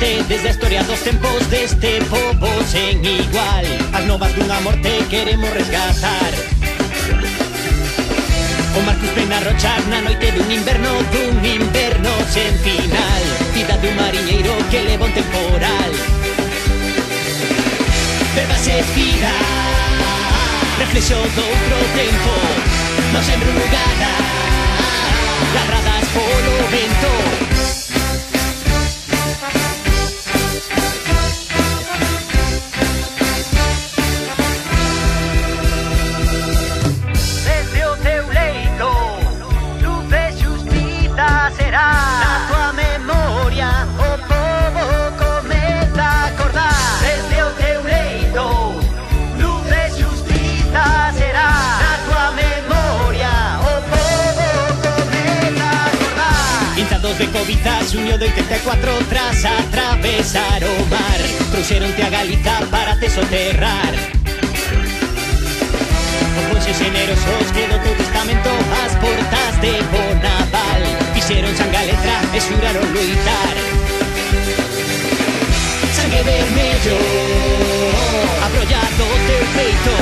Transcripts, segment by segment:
norte, desde a historia dos tempos deste pobo sen igual. As novas dun amor te queremos resgatar. O Marcus ven a rochar na noite dun inverno sen final. Vida dun mariñeiro que leva un temporal. Verbas e vida, reflexión doutro tempo, nos embrugada, labradas polo vento. Desde o teu leito, luz de xustiza será. Na tua memoria o pobo comeza a acordar. Desde o teu leito, luz de xustiza será. Na tua memoria o pobo comeza a acordar. Pintados de Covita, xuño de 84, tras atravesar o mar, trouxeronte a Galiza para te soterrar. Os monxes generosos que do teu testamento as portas de Bonaval fixeron sanga letra e xuraron luitar. Sangue vermello abrollado o teu peito,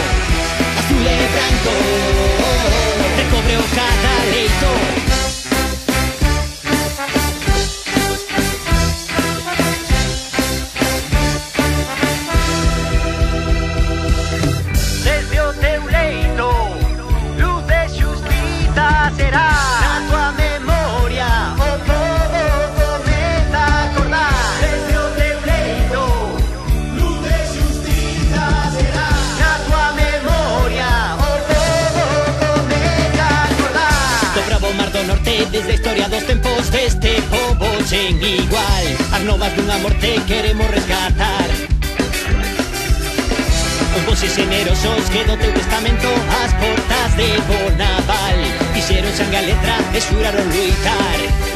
azul e branco recobre o cada leito. Desde o teu leito, luz de xustiza será. Na tua memoria o pobo comeza a acordar. Desde o teu leito, luz de xustiza será. Na tua memoria o pobo comeza a acordar. Do bravo mar do norte, desde a historia dos tempos deste pobo sen igual. As novas dun amor te queremos resgatar. Os voces generosos que do teu testamento as portas de Bonaval fixeron sanga letra e xuraron luitar.